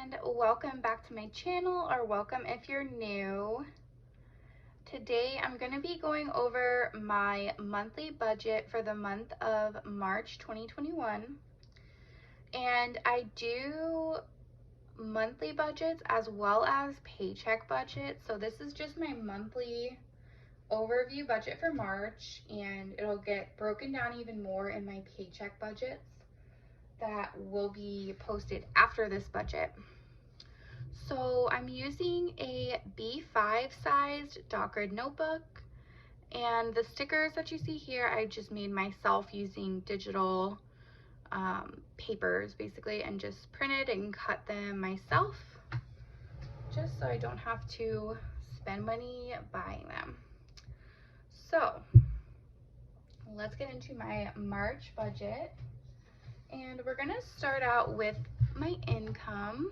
and welcome back to my channel, or welcome if you're new. Today I'm going to be going over my monthly budget for the month of March 2021, and I do monthly budgets as well as paycheck budgets. So this is just my monthly overview budget for March, and it'll get broken down even more in my paycheck budgets that will be posted after this budget. So I'm using a B5 sized dot grid notebook, and the stickers that you see here I just made myself using digital papers basically, and just printed and cut them myself just so I don't have to spend money buying them. So let's get into my March budget. And we're gonna start out with my income.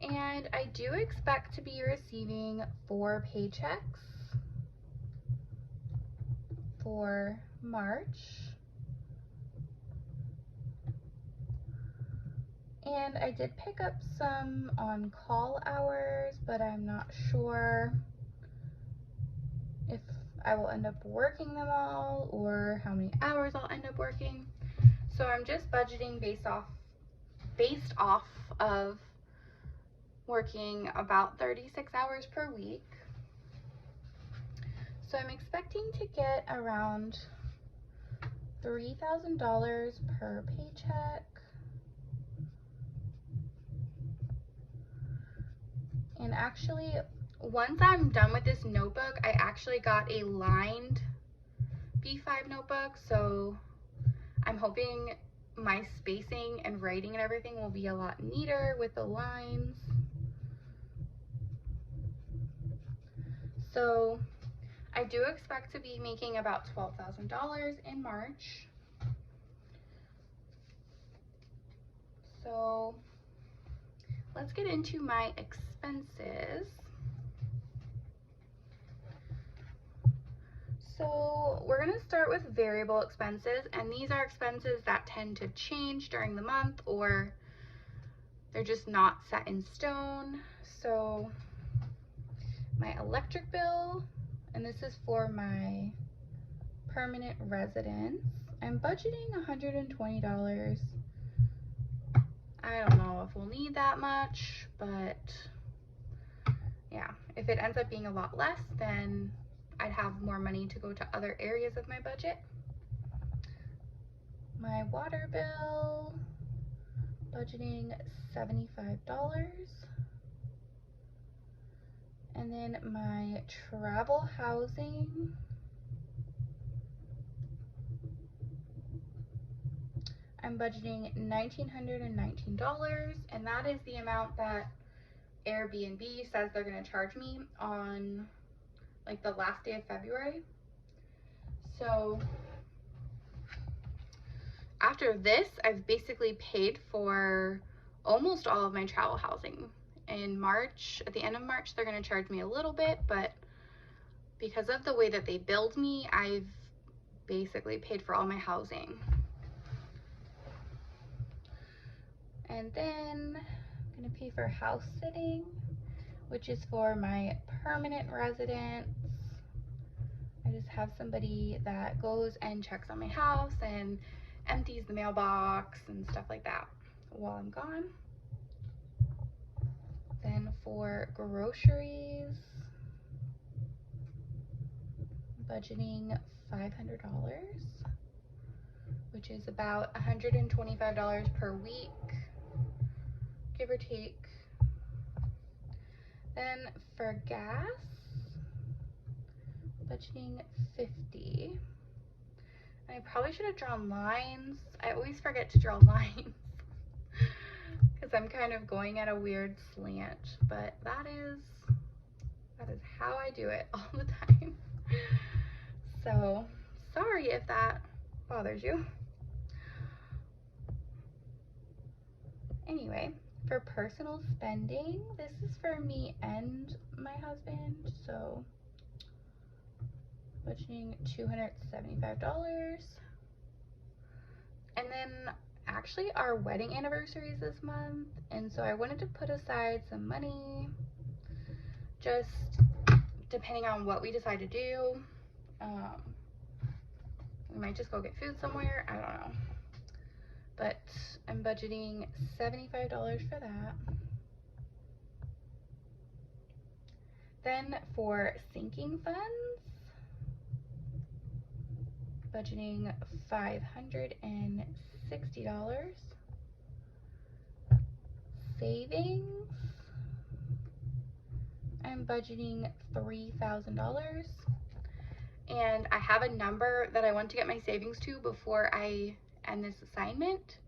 And I do expect to be receiving 4 paychecks for March. And I did pick up some on call hours, but I'm not sure if I will end up working them all or how many hours I'll end up working. So I'm just budgeting based off of working about 36 hours per week. So I'm expecting to get around $3,000 per paycheck. And actually, once I'm done with this notebook, I actually got a lined B5 notebook, so I'm hoping my spacing and writing and everything will be a lot neater with the lines. So I do expect to be making about $12,000 in March. So let's get into my expenses. So we're going to start with variable expenses, and these are expenses that tend to change during the month, or they're just not set in stone. So my electric bill, and this is for my permanent residence, I'm budgeting $120. I don't know if we'll need that much, but yeah, if it ends up being a lot less, then I'd have more money to go to other areas of my budget. My water bill, budgeting $75. And then my travel housing, I'm budgeting $1,919, and that is the amount that Airbnb says they're going to charge me on like the last day of February. So after this, I've basically paid for almost all of my travel housing. In March, at the end of March, they're going to charge me a little bit, but because of the way that they billed me, I've basically paid for all my housing. And then I'm going to pay for house sitting, which is for my permanent residence. I just have somebody that goes and checks on my house and empties the mailbox and stuff like that while I'm gone. Then for groceries, budgeting $500, which is about $125 per week, give or take. Then for gas, budgeting $50. And I probably should have drawn lines. I always forget to draw lines because I'm kind of going at a weird slant, but that is how I do it all the time. So sorry if that bothers you. Anyway, for personal spending, this is for me and my husband, so budgeting $275. And then actually our wedding anniversary is this month, and so I wanted to put aside some money just depending on what we decide to do. We might just go get food somewhere, I don't know. But I'm budgeting $75 for that. Then for sinking funds, budgeting $560. Savings, I'm budgeting $3,000. And I have a number that I want to get my savings to before I end this assignment.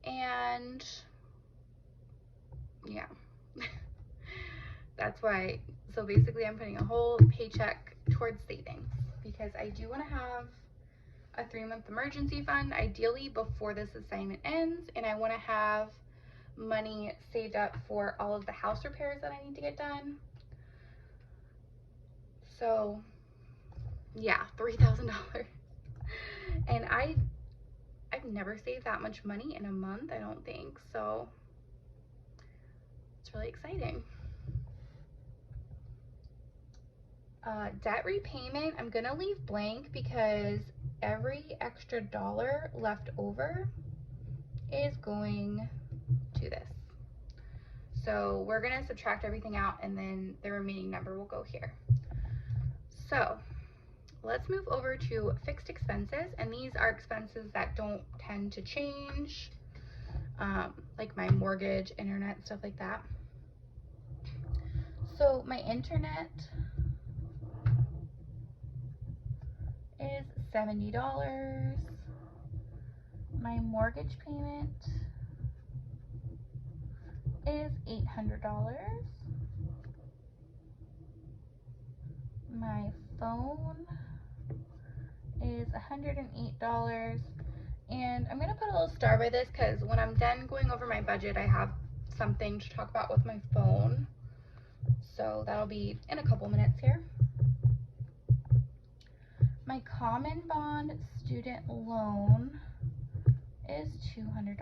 And yeah, that's why. So basically I'm putting a whole paycheck towards savings because I do want to have a 3-month emergency fund, ideally before this assignment ends, and I want to have money saved up for all of the house repairs that I need to get done. So yeah, $3,000. And I've never saved that much money in a month, I don't think. So it's really exciting. Debt repayment, I'm gonna leave blank because every extra dollar left over is going to this. So we're gonna subtract everything out and then the remaining number will go here. So let's move over to fixed expenses, and these are expenses that don't tend to change, like my mortgage, internet, stuff like that. So my internet is $70. My mortgage payment is $800. My phone is $108. And I'm gonna put a little star by this because when I'm done going over my budget, I have something to talk about with my phone. So that'll be in a couple minutes here. My common bond student loan is $200.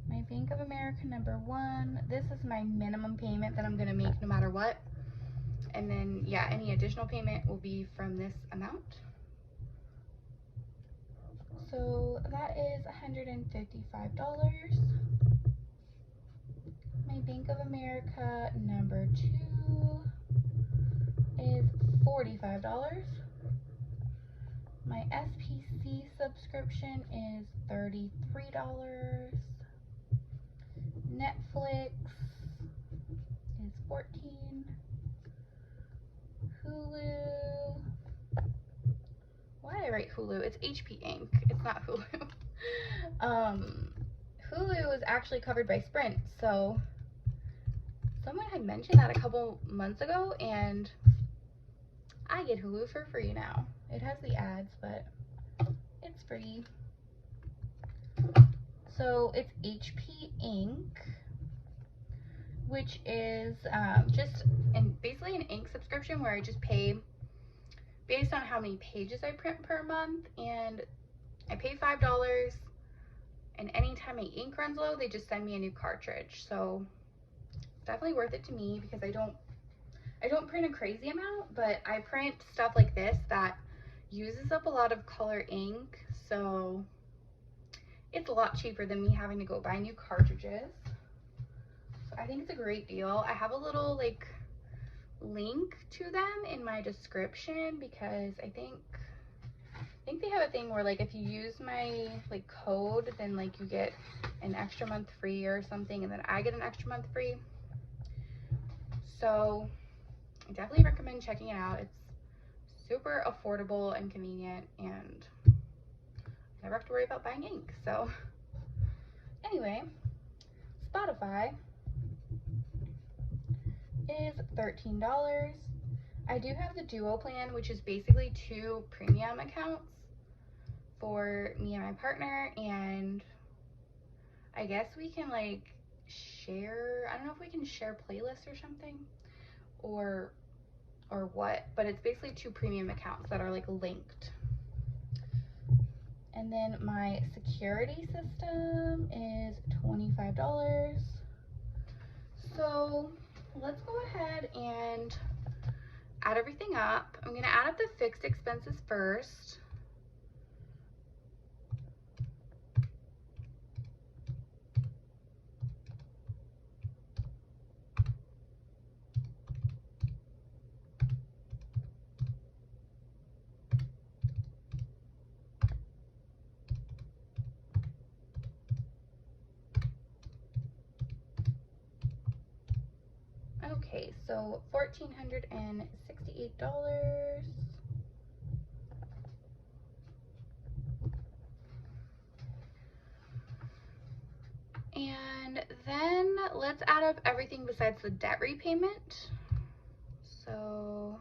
My Bank of America #1, this is my minimum payment that I'm gonna make no matter what. And then, yeah, any additional payment will be from this amount. So that is $155. My Bank of America #2 is $45. My SPC subscription is $33. Netflix is $14. Hulu. Why did I write Hulu? It's HP Ink. It's not Hulu. Hulu is actually covered by Sprint, so someone had mentioned that a couple months ago, and I get Hulu for free now. It has the ads, but it's free. So it's HP Ink, which is basically an ink subscription where I just pay based on how many pages I print per month, and I pay $5, and anytime my ink runs low, they just send me a new cartridge. So definitely worth it to me because I don't print a crazy amount, but I print stuff like this that uses up a lot of color ink, so it's a lot cheaper than me having to go buy new cartridges. So I think it's a great deal. I have a little like link to them in my description because I think they have a thing where like if you use my like code, then like you get an extra month free or something, and then I get an extra month free. So I definitely recommend checking it out. It's super affordable and convenient, and I never have to worry about buying ink. So anyway, Spotify is $13. I do have the Duo plan, which is basically 2 premium accounts for me and my partner, and I guess we can like share, I don't know if we can share playlists or something or what, but it's basically 2 premium accounts that are like linked. And then my security system is $25. So let's go ahead and add everything up. I'm gonna add up the fixed expenses first. Okay, so $1,468. And then let's add up everything besides the debt repayment. So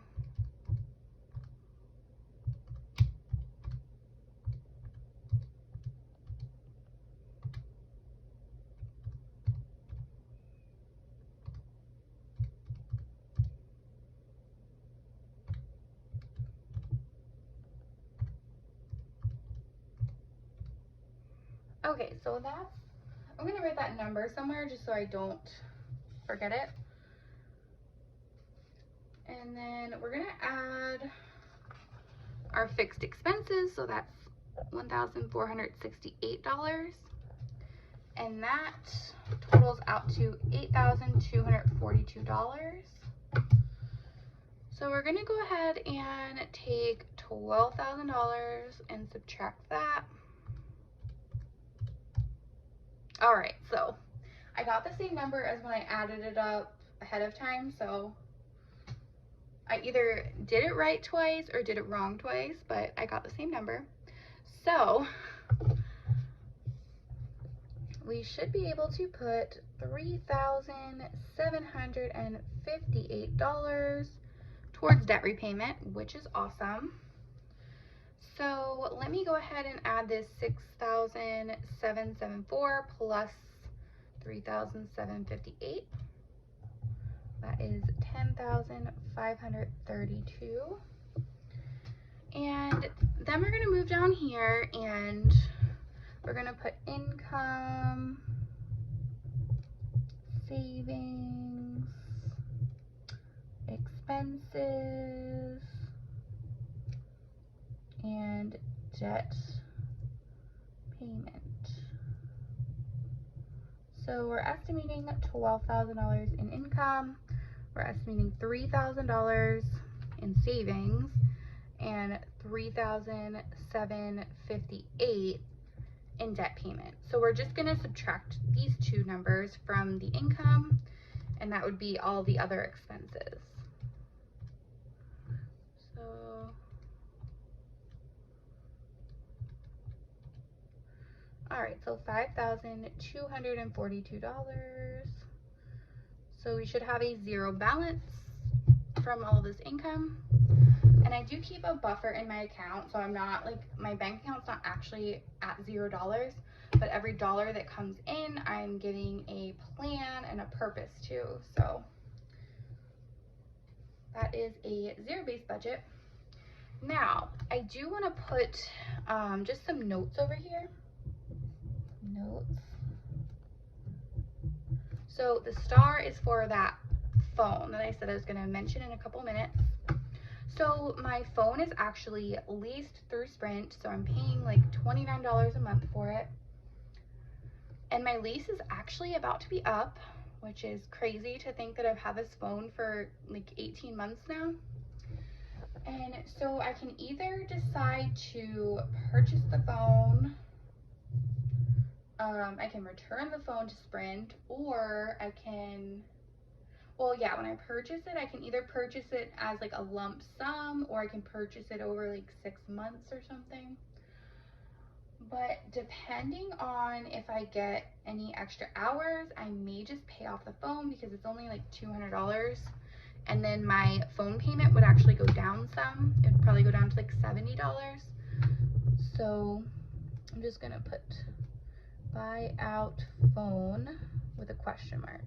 okay, so that's, I'm gonna write that number somewhere just so I don't forget it. And then we're gonna add our fixed expenses, so that's $1,468. And that totals out to $8,242. So we're gonna go ahead and take $12,000 and subtract that. All right, so I got the same number as when I added it up ahead of time, so I either did it right twice or did it wrong twice, but I got the same number. So we should be able to put $3,758 towards debt repayment, which is awesome. So let me go ahead and add this $6,774 plus $3,758. That is $10,532. And then we're gonna move down here and we're gonna put income, savings, expenses, and debt payment. So we're estimating $12,000 in income, we're estimating $3,000 in savings, and $3,758 in debt payment. So we're just gonna subtract these two numbers from the income, and that would be all the other expenses. So all right, so $5,242. So we should have a zero balance from all this income. And I do keep a buffer in my account, so I'm not like, my bank account's not actually at $0, but every dollar that comes in, I'm giving a plan and a purpose to. So that is a zero-based budget. Now, I do want to put just some notes over here. Notes. So the star is for that phone that I said I was going to mention in a couple minutes. So my phone is actually leased through Sprint, so I'm paying like $29 a month for it. And my lease is actually about to be up, which is crazy to think that I've had this phone for like 18 months now. And so I can either decide to purchase the phone, I can return the phone to Sprint, or I can, well, yeah, when I purchase it, I can either purchase it as like a lump sum, or I can purchase it over like 6 months or something. But depending on if I get any extra hours, I may just pay off the phone because it's only like $200. And then my phone payment would actually go down some. It would probably go down to like $70. So I'm just gonna put buy out phone with a question mark.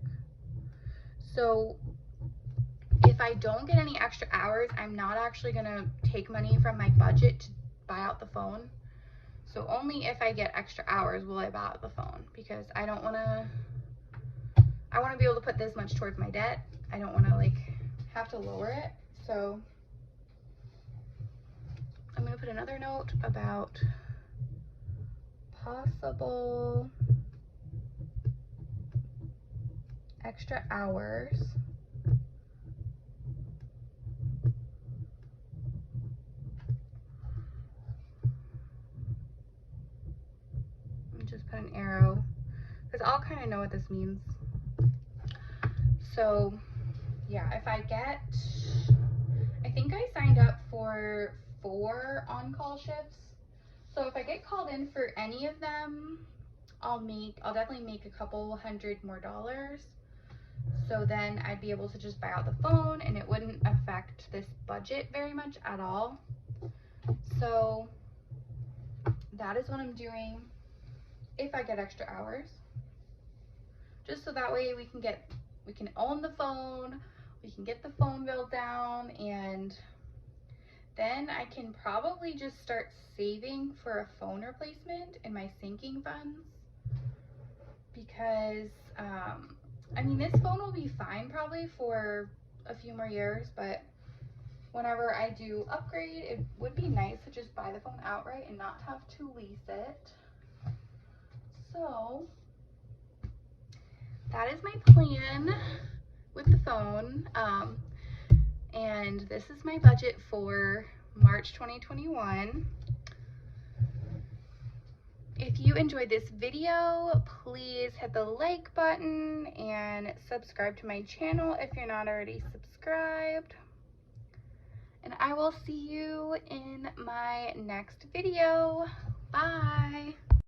So if I don't get any extra hours, I'm not actually gonna take money from my budget to buy out the phone. So only if I get extra hours will I buy out the phone, because I want to be able to put this much towards my debt. I don't want to like have to lower it. So I'm going to put another note about possible extra hours. And just put an arrow, because I'll kind of know what this means. So yeah, if I get, I think I signed up for 4 on-call shifts. So if I get called in for any of them, I'll definitely make a couple $100 more. So then I'd be able to just buy out the phone and it wouldn't affect this budget very much at all. So that is what I'm doing if I get extra hours. Just so that way we can own the phone, we can get the phone bill down, and then I can probably just start saving for a phone replacement in my sinking funds, because I mean, this phone will be fine probably for a few more years, but whenever I do upgrade, it would be nice to just buy the phone outright and not have to lease it. So that is my plan with the phone. And this is my budget for March 2021. If you enjoyed this video, please hit the like button and subscribe to my channel if you're not already subscribed. And I will see you in my next video. Bye.